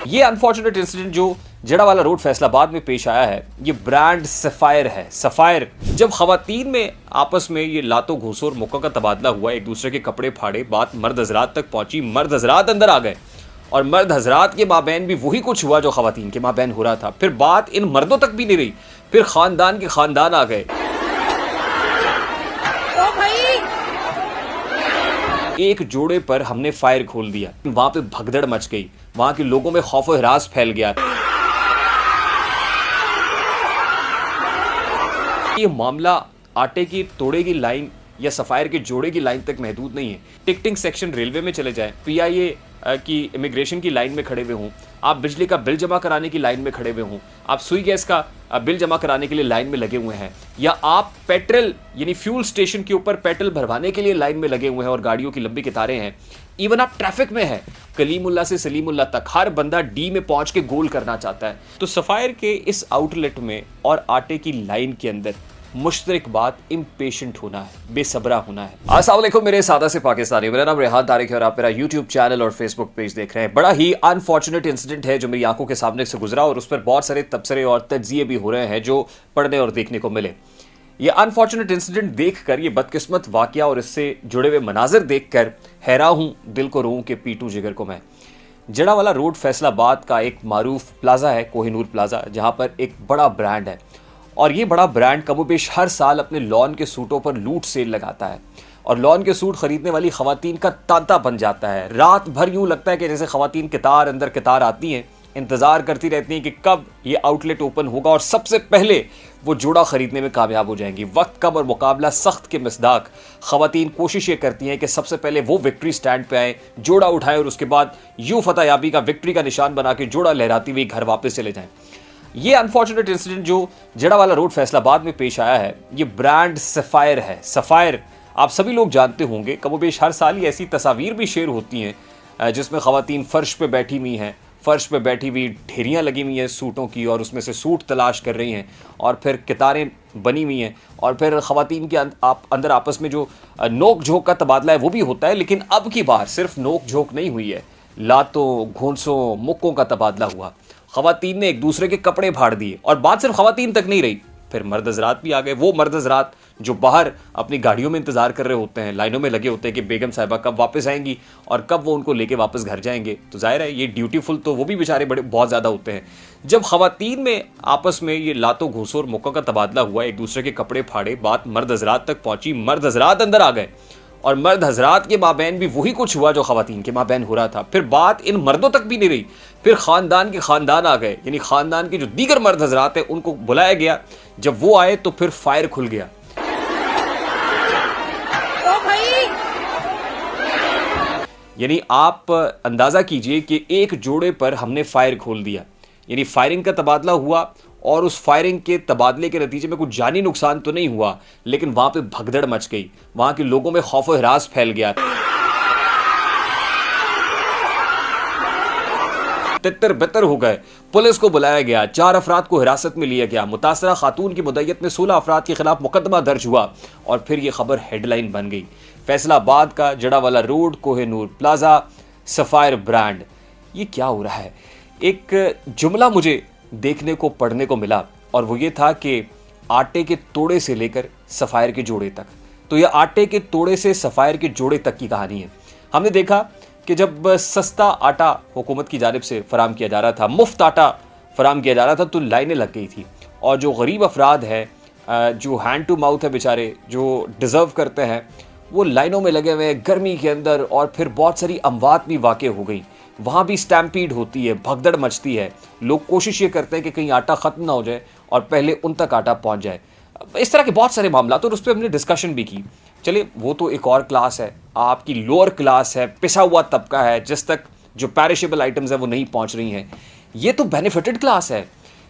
ये unfortunate incident जो Jaranwala road Faisalabad में पेश आया है, ये ब्रांड सफायर है। सफायर जब खवातीन में आपस में ये लातों घूसों और मुक्कों का तबादला हुआ, एक दूसरे के कपड़े फाड़े, बात मर्द हजरात तक पहुंची, मर्द हजरात अंदर आ गए और मर्द हजरात के माबैन भी वही कुछ हुआ जो खवातीन के माबैन हो रहा था। फिर बात इन मर्दों तक भी नहीं रही, फिर खानदान के खानदान आ गए। एक जोड़े पर हमने फायर खोल दिया, वहां पे भगदड़ मच गई, वहां के लोगों में खौफ और हिरास फैल गया। ये मामला आटे की तोड़े की लाइन या सफायर के जोड़े की लाइन तक महदूद नहीं है। टिकटिंग सेक्शन रेलवे में चले जाएं, पीआईए की इमिग्रेशन की लाइन में खड़े हुए हों, आप बिजली का बिल जमा कराने की लाइन में खड़े हुए हों, आप सुई गैस का बिल जमा कराने के लिए लाइन में लगे हुए हैं, या आप पेट्रोल यानी फ्यूल स्टेशन के ऊपर पेट्रोल भरवाने के लिए लाइन में लगे हुए हैं और गाड़ियों की लंबी कतारें हैं, इवन आप ट्रैफिक में हैं, कलीमुल्ला से सलीमुल्ला तक हर बंदा डी में पहुंच के गोल करना चाहता है। तो सफायर के इस आउटलेट में और आटे की लाइन के अंदर मुश्तरक बात इम्पेशेंट होना है, बेसब्रा होना है। अस्सलाम वालेकुम मेरे सादा से पाकिस्तानी, मेरा नाम रेहान तारिक है और आप मेरा यूट्यूब चैनल और फेसबुक पेज देख रहे हैं। बड़ा ही अनफॉर्चुनेट इंसिडेंट है जो मेरी आंखों के सामने से गुजरा और उस पर बहुत सारे तबसरे और तज्जिए भी हो रहे हैं जो पढ़ने और देखने को मिले। ये अनफॉर्चुनेट इंसिडेंट देखकर, ये बदकिस्मत वाकया और इससे जुड़े हुए मनाजिर देखकर हैरान हूं, दिल को रोऊं कि पीटू जिगर को मैं। जड़ावाला रोड फैसलाबाद का एक मारूफ प्लाजा है, कोहिनूर प्लाजा, जहां पर एक बड़ा ब्रांड है और ये बड़ा ब्रांड कमोबेश हर साल अपने लॉन के सूटों पर लूट सेल लगाता है और लॉन के सूट खरीदने वाली खवातीन का तांता बन जाता है। रात भर यूं लगता है कि जैसे खवातीन कितार अंदर कितार आती हैं, इंतजार करती रहती हैं कि कब ये आउटलेट ओपन होगा और सबसे पहले वो जोड़ा खरीदने में कामयाब हो जाएंगी। वक्त कम और मुकाबला सख्त के मिसदाक खवातीन कोशिश ये करती हैं कि सबसे पहले वो विक्ट्री स्टैंड पे आए, जोड़ा उठाएं और उसके बाद यूं फतहयाबी का विक्ट्री का निशान बना के जोड़ा लहराती हुई घर वापस चले जाएं। ये अनफॉर्चुनेट इंसिडेंट जो जड़ावाला रोड फैसलाबाद में पेश आया है, ये ब्रांड सफायर है। सफायर आप सभी लोग जानते होंगे, कमोबेश हर साल ही ऐसी तस्वीर भी शेयर होती हैं जिसमें खवातीन फर्श पे बैठी हुई हैं, फर्श पे बैठी हुई ढेरियाँ लगी हुई हैं सूटों की और उसमें से सूट तलाश कर रही हैं और फिर कितारें बनी हुई हैं और फिर खवातीन के अंदर आपस में जो नोक झोंक का तबादला है वो भी होता है। लेकिन अब की बार सिर्फ नोक झोंक नहीं हुई है, लातों घोंसों मुक्कों का तबादला हुआ। खवातीन ने एक दूसरे के कपड़े फाड़ दिए और बात सिर्फ खवातीन तक नहीं रही, फिर मर्द हजरात भी आ गए। वो मर्द हजरात जो बाहर अपनी गाड़ियों में इंतजार कर रहे होते हैं, लाइनों में लगे होते हैं कि बेगम साहिबा कब वापस आएंगी और कब वो उनको लेके वापस घर जाएंगे। तो जाहिर है ये ड्यूटीफुल तो वो भी बेचारे बड़े बहुत ज़्यादा होते हैं। जब खवातीन में आपस में ये लातों घूसों और मुक्कों का तबादला हुआ, एक दूसरे के कपड़े फाड़े, बात मर्द हजरात तक पहुंची, मर्द हजरात अंदर आ गए और मर्द हजरात के माबैन भी वही कुछ हुआ जो खवातीन के माबैन हो रहा था। फिर बात इन मर्दों तक भी नहीं रही, फिर खानदान के खानदान आ गए, यानी खानदान के जो दीगर मर्द हजरात हैं उनको बुलाया गया। जब वो आए तो फिर फायर खुल गया। यानी आप अंदाजा कीजिए कि एक जोड़े पर हमने फायर खोल दिया, यानी फायरिंग का तबादला हुआ और उस फायरिंग के तबादले के नतीजे में कुछ जानी नुकसान तो नहीं हुआ, लेकिन वहां पे भगदड़ मच गई, वहां के लोगों में खौफ और हिरास फैल गया। तितर बितर हो गए, पुलिस को बुलाया गया, 4 अफराद को हिरासत में लिया गया, मुतासरा खातून की मुद्दत में 16 अफराद के खिलाफ मुकदमा दर्ज हुआ और फिर यह खबर हेडलाइन बन गई। फैसलाबाद का Jaranwala road Kohinoor plaza sapphire brand, ये क्या हो रहा है? एक जुमला मुझे देखने को पढ़ने को मिला और वो ये था कि आटे के तोड़े से लेकर सफायर के जोड़े तक। तो ये आटे के तोड़े से सफायर के जोड़े तक की कहानी है। हमने देखा कि जब सस्ता आटा हुकूमत की जानिब से फराम किया जा रहा था, मुफ्त आटा फराम किया जा रहा था, तो लाइनें लग गई थी और जो गरीब अफराद है, जो हैंड टू माउथ है बेचारे, जो डिज़र्व करते हैं, वो लाइनों में लगे हुए हैं गर्मी के अंदर और फिर बहुत सारी अमवात भी वाक़ हो गई। वहाँ भी स्टैम्पीड होती है, भगदड़ मचती है, लोग कोशिश ये करते हैं कि कहीं आटा ख़त्म ना हो जाए और पहले उन तक आटा पहुँच जाए। इस तरह के बहुत सारे मामला तो उस पर हमने डिस्कशन भी की। चलिए वो तो एक और क्लास है, आपकी लोअर क्लास है, पिसा हुआ तबका है, जिस तक जो पैरिशेबल आइटम्स है वो नहीं पहुँच रही हैं। ये तो बेनिफिटेड क्लास है,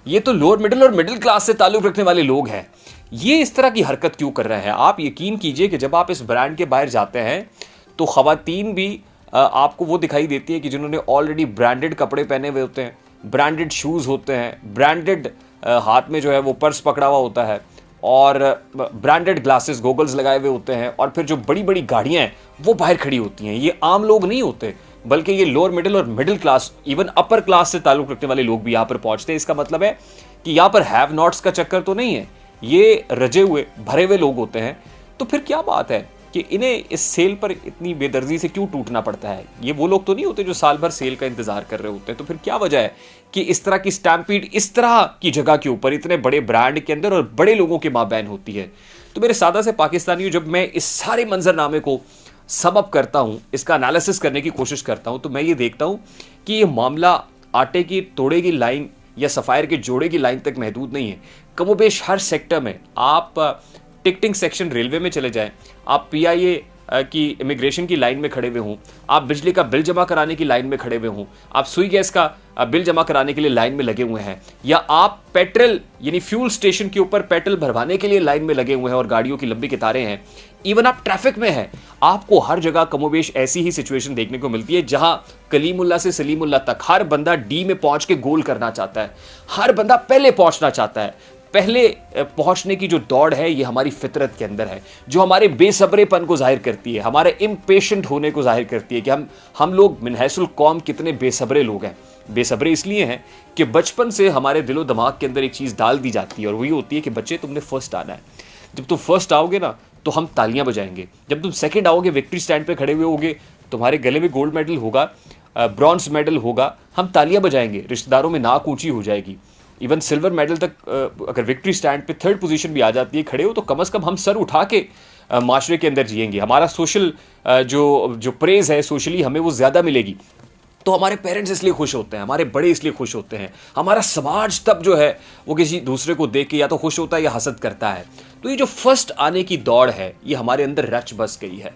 ये तो लोअर मिडिल और मिडिल क्लास से ताल्लुक़ रखने वाले लोग हैं। ये इस तरह की हरकत क्यों कर रहे हैं? आप यकीन कीजिए कि जब आप इस ब्रांड के बाहर जाते हैं तो ख़वातीन भी आपको वो दिखाई देती है कि जिन्होंने ऑलरेडी ब्रांडेड कपड़े पहने हुए होते हैं, ब्रांडेड शूज़ होते हैं, ब्रांडेड हाथ में जो है वो पर्स पकड़ा हुआ होता है और ब्रांडेड ग्लासेस गोगल्स लगाए हुए होते हैं और फिर जो बड़ी बड़ी गाड़ियाँ हैं वो बाहर खड़ी होती हैं। ये आम लोग नहीं होते बल्कि ये लोअर मिडिल और middle class, even upper class से ताल्लुक रखने वाले लोग भी यहाँ पर पहुंचते हैं। इसका मतलब है कि यहाँ पर हैव नॉट्स का चक्कर तो नहीं है, ये रजे हुए भरे हुए लोग होते हैं। तो फिर क्या बात है कि इन्हें इस सेल पर इतनी बेदर्दी से क्यों टूटना पड़ता है? ये वो लोग तो नहीं होते जो साल भर सेल का इंतजार कर रहे होते हैं। तो फिर क्या वजह है कि इस तरह की स्टैम्पीड इस तरह की जगह के ऊपर इतने बड़े ब्रांड के अंदर और बड़े लोगों के माबैन होती है? तो मेरे सादा से पाकिस्तानियों, जब मैं इस सारे मंजरनामे को सम अप करता हूँ, इसका एनालिसिस करने की कोशिश करता हूँ, तो मैं ये देखता हूँ कि ये मामला आटे की तोड़े की लाइन या सफ़ायर के जोड़े की लाइन तक महदूद नहीं है। कमोबेश हर सेक्टर में, आप टिकटिंग सेक्शन रेलवे में चले जाएं, आप पीआईए की इमिग्रेशन की लाइन में खड़े हुए हों, आप बिजली का बिल जमा कराने की लाइन में खड़े हुए हों, आप सुई गैस का बिल जमा कराने के लिए लाइन में लगे हुए हैं, या आप पेट्रोल यानी फ्यूल स्टेशन के ऊपर पेट्रोल भरवाने के लिए लाइन में लगे हुए हैं और गाड़ियों की लंबी कतारें हैं, इवन आप ट्रैफिक में हैं, आपको हर जगह कमोबेश ऐसी ही सिचुएशन देखने को मिलती है जहां कलीमुल्ला से सलीमुल्ला तक हर बंदा डी में पहुंच के गोल करना चाहता है, हर बंदा पहले पहुंचना चाहता है। पहले पहुंचने की जो दौड़ है, ये हमारी फितरत के अंदर है, जो हमारे बेसब्रेपन को जाहिर करती है, हमारे इम्पेशेंट होने को जाहिर करती है कि हम लोग मिनहैसुल कौम कितने बेसब्रे लोग हैं। बेसब्रे इसलिए हैं कि बचपन से हमारे दिलो दिमाग के अंदर एक चीज़ डाल दी जाती है और वही होती है कि बच्चे, तुमने फर्स्ट आना है। जब तुम फर्स्ट आओगे ना तो हम तालियां बजाएंगे, जब तुम सेकंड आओगे, विक्ट्री स्टैंड पे खड़े हुए होगे, तुम्हारे गले में गोल्ड मेडल होगा, ब्रॉन्ज मेडल होगा, हम तालियां बजाएंगे, रिश्तेदारों में नाक ऊंची हो जाएगी। इवन सिल्वर मेडल तक अगर विक्ट्री स्टैंड पे थर्ड पोजीशन भी आ जाती है, खड़े हो, तो कम से कम हम सर उठा के माशरे के अंदर जिएंगे। हमारा सोशल जो प्रेज है सोशली, हमें वो ज़्यादा मिलेगी। तो हमारे पेरेंट्स इसलिए खुश होते हैं, हमारे बड़े इसलिए खुश होते हैं, हमारा समाज तब जो है वो किसी दूसरे को देख के या तो खुश होता है या हसद करता है। तो ये जो फर्स्ट आने की दौड़ है, ये हमारे अंदर रच बस गई है।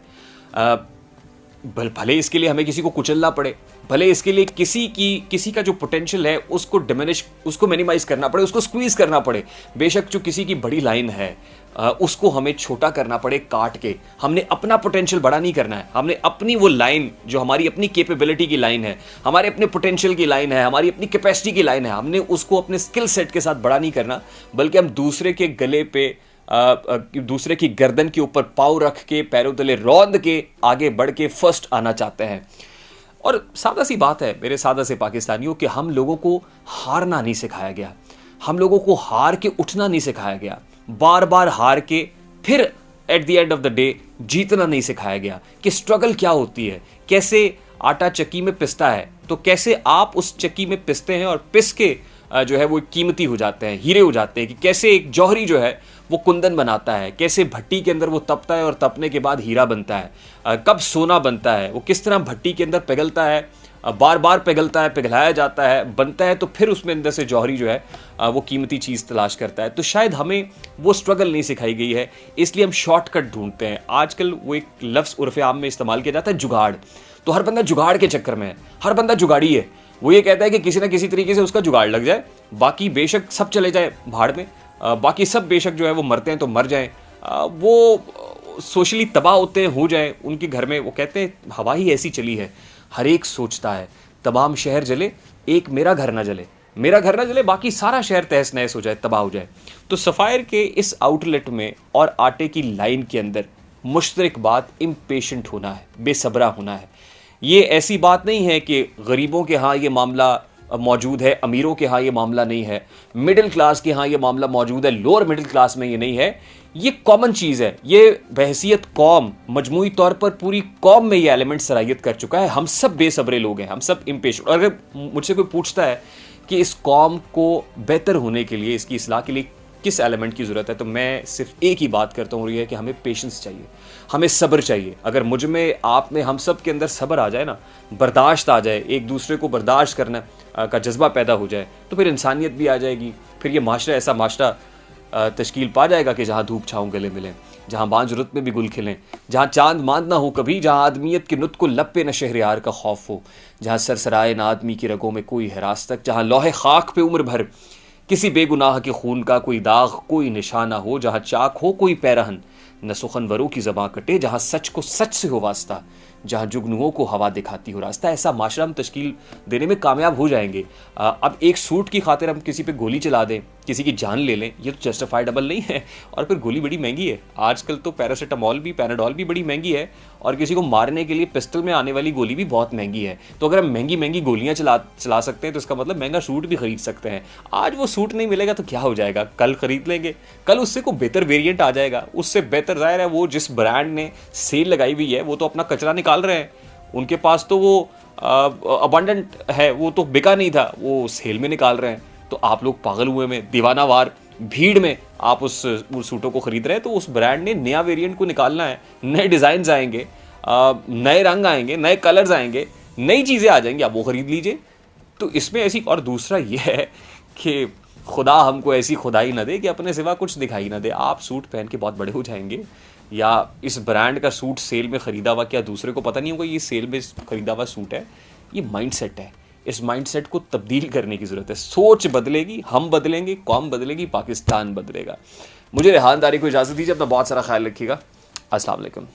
भले इसके लिए हमें किसी को कुचलना पड़े, भले इसके लिए किसी का जो पोटेंशियल है उसको मिनिमाइज करना पड़े, उसको स्क्वीज करना पड़े, बेशक जो किसी की बड़ी लाइन है उसको हमें छोटा करना पड़े काट के। हमने अपना पोटेंशियल बड़ा नहीं करना है, हमने अपनी वो लाइन जो हमारी अपनी कैपेबिलिटी की लाइन है, हमारे अपने पोटेंशियल की लाइन है, हमारी अपनी कैपेसिटी की लाइन है, हमने उसको अपने स्किल सेट के साथ बड़ा नहीं करना, बल्कि हम दूसरे के गले पे दूसरे की गर्दन के ऊपर पाँव रख के, पैरों तले रौंद के आगे बढ़ के फर्स्ट आना चाहते हैं। और सादा सी बात है मेरे सादा से पाकिस्तानियों कि हम लोगों को हारना नहीं सिखाया गया, हम लोगों को हार के उठना नहीं सिखाया गया, बार बार हार के फिर at the end of the day जीतना नहीं सिखाया गया कि स्ट्रगल क्या होती है, कैसे आटा चक्की में पिसता है, तो कैसे आप उस चक्की में पिसते हैं और पिस के जो है वो कीमती हो जाते हैं, हीरे हो जाते हैं, कि कैसे एक जौहरी जो है वो कुंदन बनाता है, कैसे भट्टी के अंदर वो तपता है और तपने के बाद हीरा बनता है, कब सोना बनता है, वो किस तरह भट्टी के अंदर पिघलता है, बार बार पिघलता है, पिघलाया जाता है, बनता है, तो फिर उसमें अंदर से जौहरी जो है वो कीमती चीज़ तलाश करता है। तो शायद हमें वो स्ट्रगल नहीं सिखाई गई है, इसलिए हम शॉर्टकट ढूंढते हैं। आजकल वो एक लफ्ज़ उर्फ़ आम में इस्तेमाल किया जाता है, जुगाड़। तो हर बंदा जुगाड़ के चक्कर में है, हर बंदा जुगाड़ी है। वो ये कहता है कि किसी ना किसी तरीके से उसका जुगाड़ लग जाए, बाकी बेशक सब चले जाए भाड़ में, बाकी सब बेशक जो है वो मरते हैं तो मर जाएं, वो सोशली तबाह होते हैं, हो जाए उनके घर में। वो कहते हैं हवा ही ऐसी चली है, हर एक सोचता है तमाम शहर जले, एक मेरा घर ना जले, मेरा घर ना जले, बाकी सारा शहर तहस नहस हो जाए, तबाह हो जाए। तो सफ़ायर के इस आउटलेट में और आटे की लाइन के अंदर मुश्तरक बात इम्पेशेंट होना है, बेसब्रा होना है। ये ऐसी बात नहीं है कि गरीबों के यहाँ ये मामला मौजूद है, अमीरों के यहाँ ये मामला नहीं है, मिडिल क्लास के यहाँ ये मामला मौजूद है, लोअर मिडिल क्लास में ये नहीं है। ये कॉमन चीज़ है, ये बहसियत कौम, मजमूई तौर पर पूरी कौम में ये एलिमेंट सराहियत कर चुका है। हम सब बेसब्रे लोग हैं, हम सब इम्पेशेंट। और अगर मुझसे कोई पूछता है कि इस कौम को बेहतर होने के लिए, इसकी इस्लाह के लिए किस एलिमेंट की ज़रूरत है, तो मैं सिर्फ एक ही बात करता हूँ, ये है कि हमें पेशेंस चाहिए, हमें सब्र चाहिए। अगर मुझ में, आप में, हम सब के अंदर सब्र आ जाए ना, बर्दाश्त आ जाए, एक दूसरे को बर्दाश्त करना का जज्बा पैदा हो जाए, तो फिर इंसानियत भी आ जाएगी। फिर ये माशरा ऐसा माशरा तश्कील पा जाएगा कि जहाँ धूप छाँव गले मिलें, जहाँ बांझ रुत में भी गुल खिलें, जहाँ चांद मांद ना हो कभी, जहाँ आदमियत के नुत को लब पे न शहरयार का खौफ हो, जहाँ सरसराए ना आदमी की रगों में कोई हिरास तक, जहाँ लोहे खाक पे उम्र भर किसी बेगुनाह के खून का कोई दाग कोई निशाना हो, जहाँ चाक हो कोई पैरहन न सुखनवरों की ज़बां कटे, जहाँ सच को सच से हो वास्ता, जहाँ जुगनुओं को हवा दिखाती हो रास्ता। ऐसा माशरा हम तश्कील देने में कामयाब हो जाएंगे। अब एक सूट की खातिर हम किसी पे गोली चला दें, किसी की जान ले लें, ये तो जस्टिफाइडेबल नहीं है। और फिर गोली बड़ी महंगी है आजकल, तो पैरासीटामॉल भी, पैनाडॉल भी बड़ी महंगी है, और किसी को मारने के लिए पिस्टल में आने वाली गोली भी बहुत महंगी है। तो अगर हम महंगी महंगी गोलियां चला सकते हैं तो इसका मतलब महंगा सूट भी खरीद सकते हैं। आज वो सूट नहीं मिलेगा तो क्या हो जाएगा, कल खरीद लेंगे, कल उससे कोई बेहतर वेरिएंट आ जाएगा, उससे बेहतर। जाहिर है वो जिस ब्रांड ने सेल लगाई हुई है वो तो अपना कचरा निकाल रहे हैं, उनके पास तो वो अबंडेंट है, वो तो बिका नहीं था, वो सेल में निकाल रहे हैं। तो आप लोग पागल हुए में, दीवानावार भीड़ में आप उस सूटों को खरीद रहे हैं। तो उस ब्रांड ने नया वेरिएंट को निकालना है, नए डिज़ाइन आएंगे, नए रंग आएंगे, नए कलर्स आएंगे, नई चीज़ें आ जाएंगी, आप वो खरीद लीजिए। तो इसमें ऐसी, और दूसरा ये है कि खुदा हमको ऐसी खुदाई ना दे कि अपने सिवा कुछ दिखाई ना दे। आप सूट पहन के बहुत बड़े हो जाएंगे, या इस ब्रांड का सूट सेल में ख़रीदा हुआ, क्या दूसरे को पता नहीं होगा ये सेल में ख़रीदा हुआ सूट है। ये माइंडसेट है, इस माइंडसेट को तब्दील करने की ज़रूरत है। सोच बदलेगी, हम बदलेंगे, कौम बदलेगी, पाकिस्तान बदलेगा। मुझे रेहान दारी को इजाज़त दीजिए, अपना बहुत सारा ख्याल रखिएगा। अस्सलाम वालेकुम।